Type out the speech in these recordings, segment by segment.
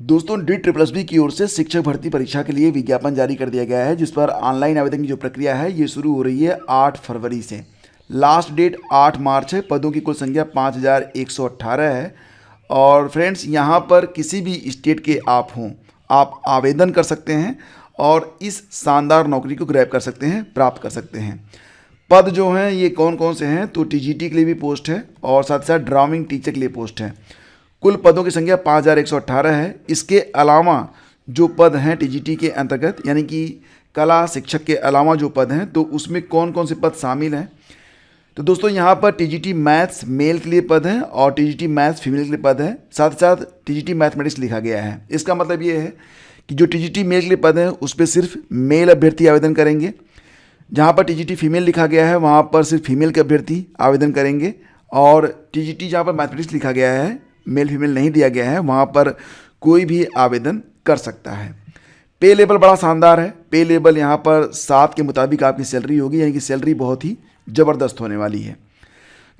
दोस्तों DSSB की ओर से शिक्षक भर्ती परीक्षा के लिए विज्ञापन जारी कर दिया गया है, जिस पर ऑनलाइन आवेदन की जो प्रक्रिया है ये शुरू हो रही है 8 फरवरी से। लास्ट डेट 8 मार्च है। पदों की कुल संख्या 5118 है। और फ्रेंड्स, यहाँ पर किसी भी स्टेट के आप हों, आप आवेदन कर सकते हैं और इस शानदार नौकरी को ग्रैब कर सकते हैं, प्राप्त कर सकते हैं। पद जो हैं ये कौन कौन से हैं, तो TGT के लिए भी पोस्ट है और साथ साथ ड्राइंग टीचर के लिए पोस्ट है। कुल पदों की संख्या 5118 है। इसके अलावा जो पद हैं TGT के अंतर्गत, यानी कि कला शिक्षक के अलावा जो पद हैं, तो उसमें कौन कौन से पद शामिल हैं। तो दोस्तों यहाँ पर TGT मैथ्स मेल के लिए पद हैं और TGT मैथ्स फीमेल के लिए पद है। साथ साथ TGT मैथमेटिक्स लिखा गया है। इसका मतलब ये है कि जो TGT मेल के लिए पद हैं उस पर सिर्फ मेल अभ्यर्थी आवेदन करेंगे। जहाँ पर TGT फीमेल लिखा गया है वहाँ पर सिर्फ फीमेल के अभ्यर्थी आवेदन करेंगे। और TGT जहाँ पर मैथमेटिक्स लिखा गया है, मेल फीमेल नहीं दिया गया है, वहाँ पर कोई भी आवेदन कर सकता है। पे लेवल बड़ा शानदार है। पे लेवल यहाँ पर 7 के मुताबिक आपकी सैलरी होगी, यानी कि सैलरी बहुत ही ज़बरदस्त होने वाली है।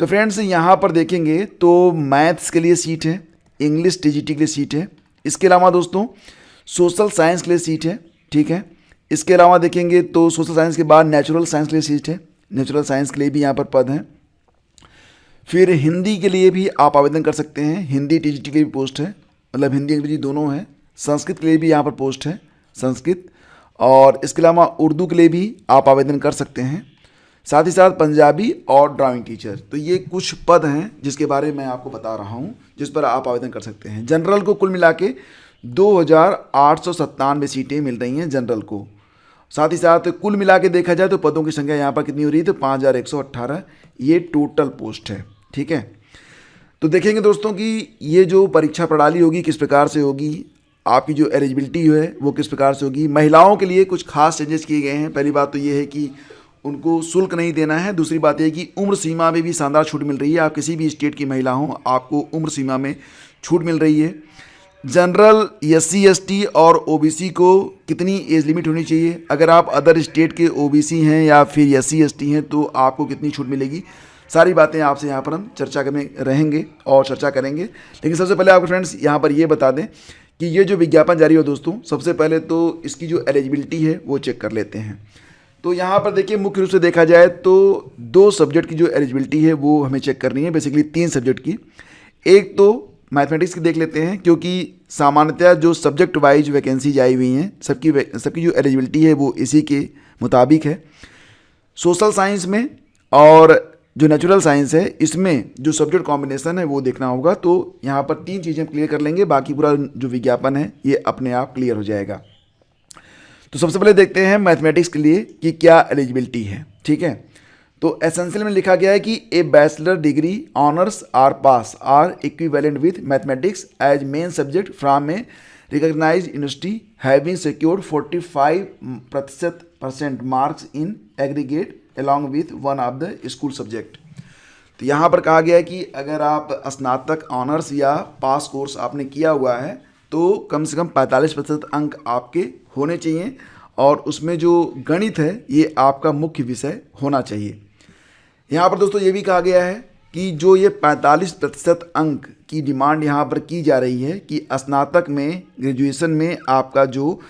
तो फ्रेंड्स, यहाँ पर देखेंगे तो मैथ्स के लिए सीट है, इंग्लिश TGT के लिए सीट है। इसके अलावा दोस्तों सोशल साइंस के लिए सीट है, ठीक है। इसके अलावा देखेंगे तो सोशल साइंस के बाद नेचुरल साइंस के लिए सीट है। नेचुरल साइंस के लिए भी यहाँ पर पद हैं। फिर हिंदी के लिए भी आप आवेदन कर सकते हैं। हिंदी TGT के लिए भी पोस्ट है, मतलब हिंदी अंग्रेजी दोनों है। संस्कृत के लिए भी यहाँ पर पोस्ट है, संस्कृत। और इसके अलावा उर्दू के लिए भी आप आवेदन कर सकते हैं। साथ ही साथ पंजाबी और ड्राइंग टीचर। तो ये कुछ पद हैं जिसके बारे में आपको बता रहा हूँ, जिस पर आप आवेदन कर सकते हैं। जनरल को कुल मिला के 2897 सीटें मिल रही हैं जनरल को। साथ ही साथ कुल मिला के देखा जाए तो पदों की संख्या यहाँ पर कितनी हो रही है, तो 5118 ये टोटल पोस्ट है, ठीक है। तो देखेंगे दोस्तों कि ये जो परीक्षा प्रणाली होगी किस प्रकार से होगी, आपकी जो एलिजिबिलिटी है वो किस प्रकार से होगी। महिलाओं के लिए कुछ खास चेंजेस किए गए हैं। पहली बात तो ये है कि उनको शुल्क नहीं देना है। दूसरी बात यह है कि उम्र सीमा में भी शानदार छूट मिल रही है। आप किसी भी स्टेट की महिला हों, आपको उम्र सीमा में छूट मिल रही है। जनरल SC ST और OBC को कितनी एज लिमिट होनी चाहिए, अगर आप अदर स्टेट के OBC हैं या फिर SC ST हैं तो आपको कितनी छूट मिलेगी, सारी बातें आपसे यहाँ पर हम चर्चा करने रहेंगे और चर्चा करेंगे। लेकिन सबसे पहले आपको फ्रेंड्स यहाँ पर ये बता दें कि ये जो विज्ञापन जारी हो दोस्तों, सबसे पहले तो इसकी जो एलिजिबिलिटी है वो चेक कर लेते हैं। तो यहाँ पर देखिए, मुख्य रूप से देखा जाए तो 2 सब्जेक्ट की जो एलिजिबिलिटी है वो हमें चेक करनी है, बेसिकली 3 सब्जेक्ट की। एक तो मैथमेटिक्स की देख लेते हैं, क्योंकि सामान्यतः जो सब्जेक्ट वाइज वैकेंसीज आई हुई हैं सबकी जो एलिजिबिलिटी है वो इसी के मुताबिक है। सोशल साइंस में और जो नेचुरल साइंस है इसमें जो सब्जेक्ट कॉम्बिनेशन है वो देखना होगा। तो यहाँ पर 3 चीज़ें क्लियर कर लेंगे, बाकी पूरा जो विज्ञापन है ये अपने आप क्लियर हो जाएगा। तो सबसे पहले देखते हैं मैथमेटिक्स के लिए कि क्या एलिजिबिलिटी है, ठीक है। तो एसेंशियल में लिखा गया है कि a bachelor degree honours or pass or equivalent with mathematics as main subject from a recognised university having secured 45% marks in aggregate along with one of the school subject. तो यहाँ पर कहा गया है कि अगर आप स्नातक ऑनर्स या पास कोर्स आपने किया हुआ है तो कम से कम 45% अंक आपके होने चाहिए और उसमें जो गणित है ये आपका मुख्य विषय होना चाहिए। यहाँ पर दोस्तों ये भी कहा गया है कि जो ये 45% अंक की डिमांड यहाँ पर की जा रही है कि स्नातक में, ग्रेजुएशन में आपका जो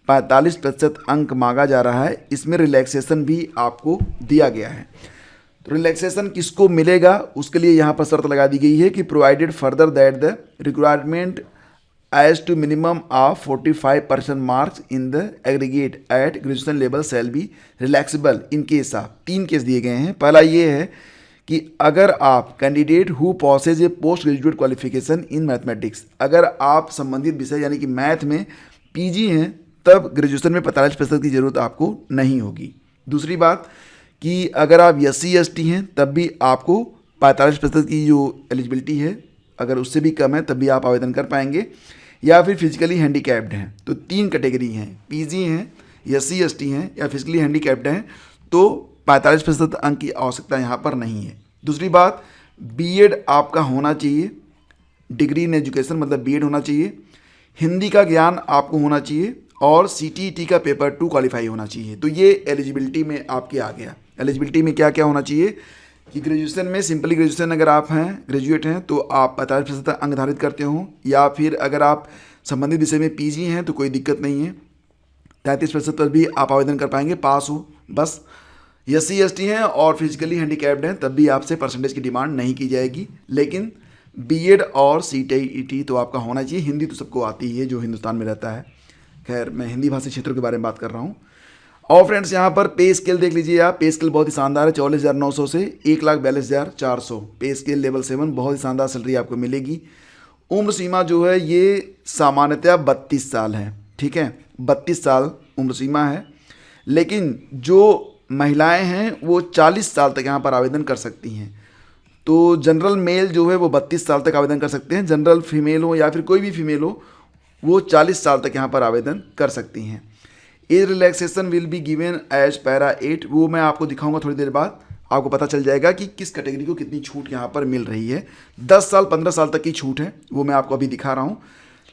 45% अंक मांगा जा रहा है, इसमें रिलैक्सेशन भी आपको दिया गया है। तो रिलैक्सेशन किसको मिलेगा उसके लिए यहाँ पर शर्त लगा दी गई है कि provided further that the requirement as to minimum of 45% marks in the aggregate at graduation level shall be relaxable in case of. 3 case दिए गए हैं। पहला ये है कि अगर आप candidate who possess a post graduate qualification in mathematics, अगर आप संबंधित विषय यानी कि मैथ में PG हैं तब ग्रेजुएशन में 45% की ज़रूरत आपको नहीं होगी। दूसरी बात कि अगर आप SC ST हैं तब भी आपको 45% की जो एलिजिबिलिटी है, अगर उससे भी कम है तब भी आप आवेदन कर पाएंगे। या फिर फिजिकली हैंडीकैप्ड हैं, तो 3 कैटेगरी हैं, PG हैं, SC ST हैं या फिजिकली हैंडीकैप्ड हैं, तो 45% अंक की आवश्यकता यहाँ पर नहीं है। दूसरी बात, BEd आपका होना चाहिए, डिग्री इन एजुकेशन मतलब BEd होना चाहिए। हिंदी का ज्ञान आपको होना चाहिए और CTET का पेपर 2 क्वालिफाई होना चाहिए। तो ये एलिजिबिलिटी में आपके आ गया। एलिजिबिलिटी में क्या क्या होना चाहिए कि ग्रेजुएशन में, सिंपली ग्रेजुएशन अगर आप हैं, ग्रेजुएट हैं, तो आप 45% अंक धारित करते हो, या फिर अगर आप संबंधित विषय में पीजी हैं तो कोई दिक्कत नहीं है, 33% पर भी आप आवेदन कर पाएंगे, पास हो बस। SC ST हैं और फिजिकली हैंडीकैप्ड हैं तब भी आपसे परसेंटेज की डिमांड नहीं की जाएगी, लेकिन बीएड और CTET तो आपका होना चाहिए। हिंदी तो सबको आती ही है जो हिंदुस्तान में रहता है, खैर मैं हिंदी भाषी क्षेत्रों के बारे में बात कर रहा हूँ। और फ्रेंड्स यहाँ पर पे स्केल देख लीजिए आप, पे स्केल बहुत ही शानदार है, 44,900 से 1,42,400 पे स्केल लेवल 7, बहुत ही शानदार सैलरी आपको मिलेगी। उम्र सीमा जो है ये सामान्यतः 32 साल है, ठीक है, 32 साल उम्र सीमा है, लेकिन जो महिलाएं हैं वो 40 साल तक यहाँ पर आवेदन कर सकती हैं। तो जनरल मेल जो है वो 32 साल तक आवेदन कर सकते हैं, जनरल फीमेल हो या फिर कोई भी फीमेल हो वो 40 साल तक यहाँ पर आवेदन कर सकती हैं। Age relaxation will be given as para 8, वो मैं आपको दिखाऊंगा थोड़ी देर बाद, आपको पता चल जाएगा कि किस कैटेगरी को कितनी छूट यहाँ पर मिल रही है। 10 साल 15 साल तक की छूट है, वो मैं आपको अभी दिखा रहा हूँ।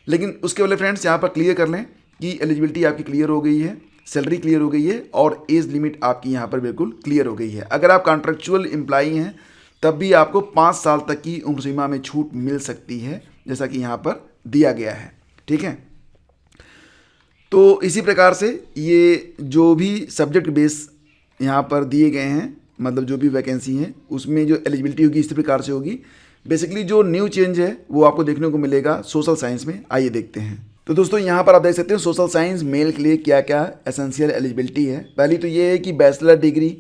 लेकिन उसके पहले फ्रेंड्स यहाँ पर क्लियर कर लें कि एलिजिबिलिटी आपकी क्लियर हो गई है, सैलरी क्लियर हो गई है और एज लिमिट आपकी यहाँ पर बिल्कुल क्लियर हो गई है। अगर आप कॉन्ट्रेक्चुअल एम्प्लॉई हैं तब भी आपको 5 साल तक की उम्र सीमा में छूट मिल सकती है, जैसा कि यहाँ पर दिया गया है, ठीक है। तो इसी प्रकार से ये जो भी सब्जेक्ट बेस यहाँ पर दिए गए हैं, मतलब जो भी वैकेंसी है उसमें जो एलिजिबिलिटी होगी इसी प्रकार से होगी। बेसिकली जो न्यू चेंज है वो आपको देखने को मिलेगा सोशल साइंस में, आइए देखते हैं। तो दोस्तों यहाँ पर आप देख सकते हैं सोशल साइंस मेल के लिए क्या क्या एसेंशियल एलिजिबिलिटी है। पहली तो ये है कि बैचलर डिग्री,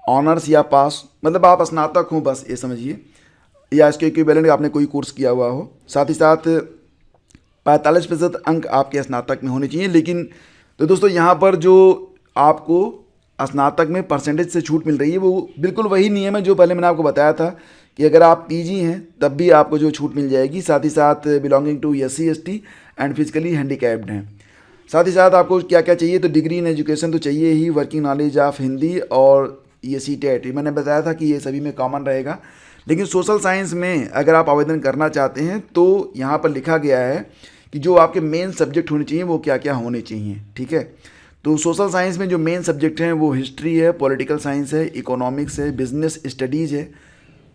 ऑनर्स या पास, मतलब आप स्नातक हो बस ये समझिए, या इसके इक्विवेलेंट आपने कोई कोर्स किया हुआ हो। साथ ही साथ 45% अंक आपके स्नातक में होने चाहिए। लेकिन तो दोस्तों यहाँ पर जो आपको स्नातक में परसेंटेज से छूट मिल रही है वो बिल्कुल वही नियम है जो पहले मैंने आपको बताया था कि अगर आप पीजी हैं तब भी आपको जो छूट मिल जाएगी। साथ ही साथ belonging to SC ST and physically handicapped हैं। साथ ही साथ आपको क्या क्या चाहिए, तो डिग्री इन एजुकेशन तो चाहिए ही, वर्किंग नॉलेज ऑफ हिंदी और ये CTET मैंने बताया था कि ये सभी में कॉमन रहेगा। लेकिन सोशल साइंस में अगर आप आवेदन करना चाहते हैं तो यहाँ पर लिखा गया है कि जो आपके मेन सब्जेक्ट होने चाहिए वो क्या क्या होने चाहिए, ठीक है। तो सोशल साइंस में जो मेन सब्जेक्ट हैं वो हिस्ट्री है, पॉलिटिकल साइंस है, इकोनॉमिक्स है, बिजनेस स्टडीज़ है,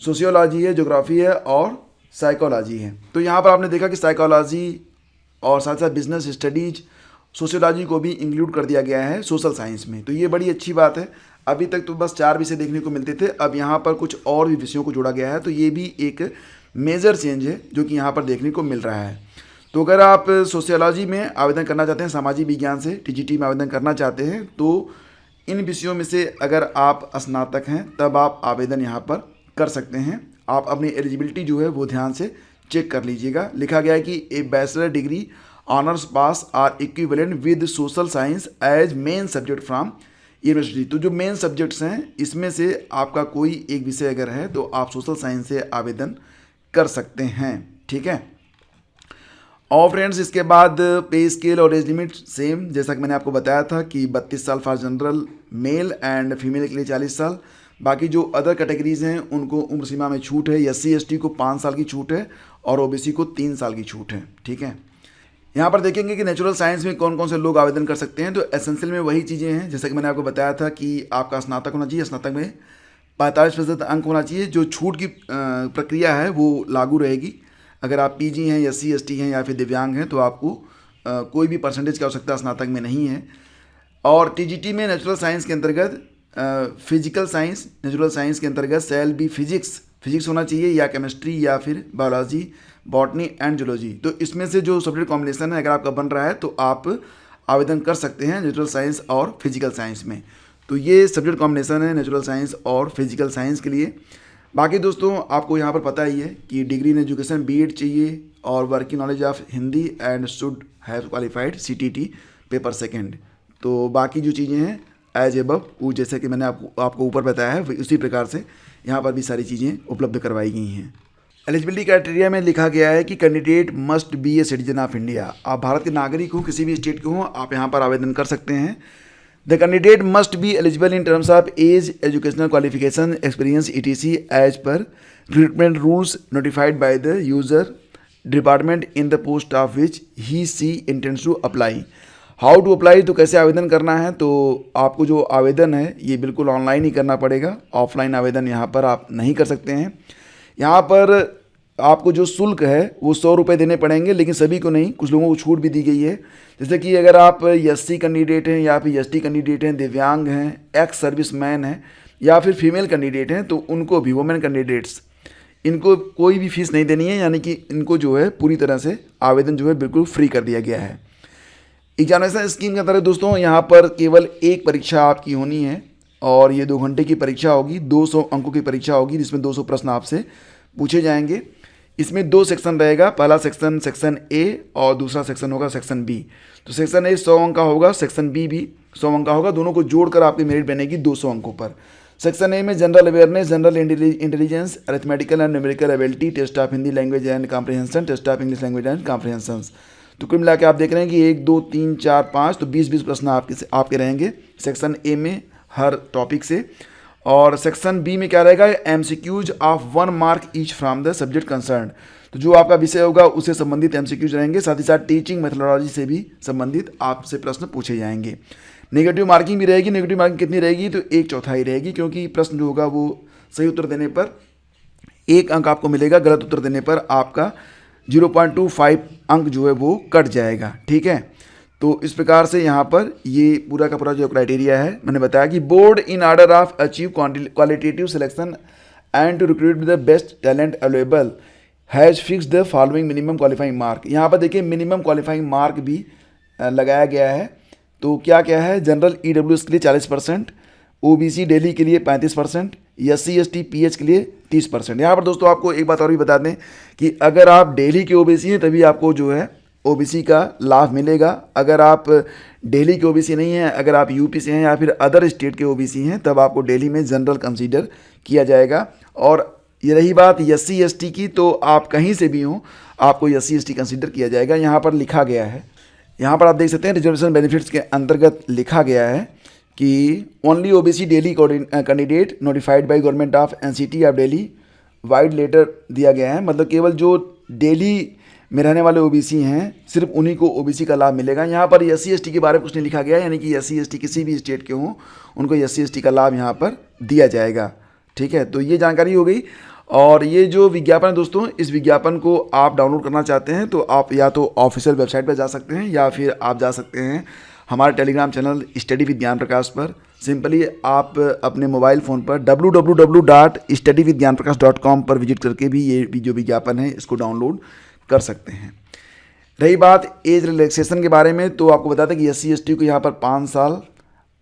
सोशियोलॉजी है, ज्योग्राफी है और साइकोलॉजी है। तो यहाँ पर आपने देखा कि साइकोलॉजी और साथ साथ बिजनेस स्टडीज, सोशियोलॉजी को भी इंक्लूड कर दिया गया है सोशल साइंस में। तो ये बड़ी अच्छी बात है। अभी तक तो बस 4 विषय देखने को मिलते थे, अब यहाँ पर कुछ और भी विषयों को जोड़ा गया है, तो ये भी एक मेजर चेंज है जो कि यहाँ पर देखने को मिल रहा है। तो अगर आप सोशियोलॉजी में आवेदन करना चाहते हैं, सामाजिक विज्ञान से TGT में आवेदन करना चाहते हैं, तो इन विषयों में से अगर आप स्नातक हैं तब आप आवेदन यहाँ पर कर सकते हैं। आप अपनी एलिजिबिलिटी जो है वो ध्यान से चेक कर लीजिएगा। लिखा गया है कि a bachelor degree honours pass or equivalent with social science as main subject from university. तो जो मेन सब्जेक्ट्स हैं इसमें से आपका कोई एक विषय अगर है तो आप सोशल साइंस से आवेदन कर सकते हैं, ठीक है। और फ्रेंड्स इसके बाद पे स्केल और एज लिमिट सेम, जैसा कि मैंने आपको बताया था कि 32 साल for general male and female के लिए 40 साल। बाकी जो अदर कैटेगरीज हैं उनको उम्र सीमा में छूट है। SC ST को 5 साल की छूट है और OBC को 3 साल की छूट है, ठीक है। यहाँ पर देखेंगे कि नेचुरल साइंस में कौन कौन से लोग आवेदन कर सकते हैं। तो एसेंशियल में वही चीज़ें हैं जैसा कि मैंने आपको बताया था कि आपका स्नातक होना चाहिए, स्नातक में 45% अंक होना चाहिए। जो छूट की प्रक्रिया है वो लागू रहेगी। अगर आप PG हैं, SC ST हैं या फिर दिव्यांग हैं तो आपको कोई भी परसेंटेज की आवश्यकता स्नातक में नहीं है। और TGT में नेचुरल साइंस के अंतर्गत फिजिकल साइंस, नेचुरल साइंस के अंतर्गत सेल भी फिजिक्स होना चाहिए या केमिस्ट्री या फिर बायोलॉजी, बॉटनी एंड जूलॉजी। तो इसमें से जो सब्जेक्ट कॉम्बिनेशन है अगर आपका बन रहा है तो आप आवेदन कर सकते हैं नेचुरल साइंस और फिजिकल साइंस में। तो ये सब्जेक्ट कॉम्बिनेशन है नेचुरल साइंस और फिजिकल साइंस के लिए। बाकी दोस्तों आपको यहाँ पर पता ही है कि डिग्री इन एजुकेशन BEd चाहिए और working knowledge of Hindi and should have qualified CTT paper second. तो बाकी जो चीज़ें हैं एज एबव, वो जैसे कि मैंने आपको ऊपर बताया है उसी प्रकार से यहाँ पर भी सारी चीज़ें उपलब्ध करवाई गई हैं। एलिजिबिलिटी क्राइटेरिया में लिखा गया है कि candidate must B a citizen of India. आप भारत के नागरिक हो, किसी भी स्टेट के हो, आप यहाँ पर आवेदन कर सकते हैं। The candidate must be eligible in terms of age, educational qualification, experience ETC as per recruitment rules notified by the user department in the post of which he she intends to apply. How to apply, तो कैसे आवेदन करना है। तो आपको जो आवेदन है ये बिल्कुल ऑनलाइन ही करना पड़ेगा, ऑफलाइन आवेदन यहाँ पर आप नहीं कर सकते हैं। यहाँ पर आपको जो शुल्क है वो 100 रुपये देने पड़ेंगे, लेकिन सभी को नहीं, कुछ लोगों को छूट भी दी गई है। जैसे कि अगर आप एससी कैंडिडेट हैं या फिर एसटी कैंडिडेट हैं, दिव्यांग हैं, एक्स सर्विसमैन हैं या फिर फीमेल कैंडिडेट हैं, तो उनको भी, वुमेन कैंडिडेट्स, इनको कोई भी फीस नहीं देनी है, यानी कि इनको जो है पूरी तरह से आवेदन जो है बिल्कुल फ्री कर दिया गया है। एग्जामिनेशन स्कीम के अंतर्गत दोस्तों यहाँ पर केवल एक परीक्षा आपकी होनी है और ये 2 घंटे की परीक्षा होगी, 200 अंकों की परीक्षा होगी, जिसमें 200 प्रश्न आपसे पूछे जाएंगे। इसमें 2 सेक्शन रहेगा, पहला सेक्शन ए और दूसरा सेक्शन होगा सेक्शन बी। तो सेक्शन ए 100 अंक का होगा, सेक्शन बी भी 100 अंक का होगा, दोनों को जोड़कर आपकी मेरिट बनेगी 200 अंकों पर। सेक्शन ए में general awareness, general intelligence, arithmetical and numerical ability, test of Hindi language and comprehension, test of English language and comprehension. तो कुल मिला के आप देख रहे हैं कि 1 2 3 4 5 तो 20-20 प्रश्न आपके रहेंगे सेक्शन ए में हर टॉपिक से। और सेक्शन बी में क्या रहेगा, MCQs of 1 mark each from the subject concern. तो जो आपका विषय होगा उससे संबंधित एमसीक्यूज रहेंगे, साथ ही साथ टीचिंग मेथोडोलॉजी से भी संबंधित आपसे प्रश्न पूछे जाएंगे। नेगेटिव मार्किंग भी रहेगी। नेगेटिव मार्किंग कितनी रहेगी, तो 1/4 रहेगी, क्योंकि प्रश्न जो होगा वो सही उत्तर देने पर 1 अंक आपको मिलेगा, गलत उत्तर देने पर आपका 0.25 अंक जो है वो कट जाएगा। ठीक है, तो इस प्रकार से यहाँ पर ये पूरा का पूरा जो क्राइटेरिया है, मैंने बताया कि board in order of achieve qualitative selection and to recruit the best talent available has fix the following minimum qualifying mark. यहाँ पर देखिए मिनिमम क्वालिफाइंग मार्क भी लगाया गया है। तो क्या क्या है, जनरल ईडब्ल्यूएस के लिए 40%, ओबीसी दिल्ली के लिए 35%, एससी एसटी पीएच के लिए 30%। यहाँ पर दोस्तों आपको एक बात और भी बता दें कि अगर आप दिल्ली के ओबीसी हैं तभी आपको जो है ओबीसी का लाभ मिलेगा। अगर आप दिल्ली के ओबीसी नहीं हैं, अगर आप यूपी से हैं या फिर अदर स्टेट के ओबीसी हैं, तब आपको दिल्ली में जनरल कंसीडर किया जाएगा। और ये रही बात एससी एसटी की, तो आप कहीं से भी हों आपको एससी एसटी कंसीडर किया जाएगा। यहाँ पर लिखा गया है, यहाँ पर आप देख सकते हैं रिजर्वेशन बेनिफिट्स के अंतर्गत लिखा गया है कि only OBC Delhi candidate notified by government of NCT of Delhi vide letter दिया गया है। मतलब केवल जो दिल्ली में रहने वाले ओबीसी हैं सिर्फ उन्हीं को ओबीसी का लाभ मिलेगा। यहाँ पर एससी एसटी के बारे में कुछ नहीं लिखा गया, यानी कि एससी एसटी किसी भी स्टेट के हों उनको एससी एसटी का लाभ यहाँ पर दिया जाएगा। ठीक है, तो ये जानकारी हो गई। और ये जो विज्ञापन है दोस्तों, इस विज्ञापन को आप डाउनलोड करना चाहते हैं तो आप या तो ऑफिशियल वेबसाइट पर जा सकते हैं या फिर आप जा सकते हैं हमारे टेलीग्राम चैनल स्टडी विद ज्ञान प्रकाश पर। सिंपली आप अपने मोबाइल फ़ोन पर www.studyvidgyanprakash.com पर विजिट करके भी ये जो विज्ञापन है इसको डाउनलोड कर सकते हैं। रही बात एज रिलैक्सेशन के बारे में, तो आपको बता दें कि एससी एसटी को यहाँ पर 5 साल,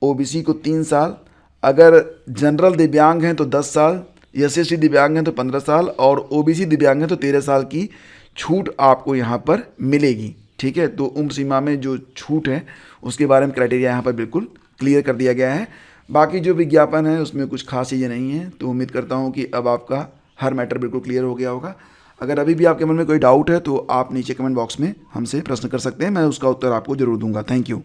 ओबीसी को 3 साल, अगर जनरल दिव्यांग हैं तो 10 साल, एससी एसटी दिव्यांग हैं तो 15 साल और ओबीसी दिव्यांग हैं तो 13 साल की छूट आपको यहाँ पर मिलेगी। ठीक है, तो उम्र सीमा में जो छूट है उसके बारे में क्राइटेरिया यहाँ पर बिल्कुल क्लियर कर दिया गया है। बाकी जो विज्ञापन है उसमें कुछ खास चीज़ें नहीं हैं। तो उम्मीद करता हूँ कि अब आपका हर मैटर बिल्कुल क्लियर हो गया होगा। अगर अभी भी आपके मन में कोई डाउट है तो आप नीचे कमेंट बॉक्स में हमसे प्रश्न कर सकते हैं, मैं उसका उत्तर आपको ज़रूर दूंगा। Thank you.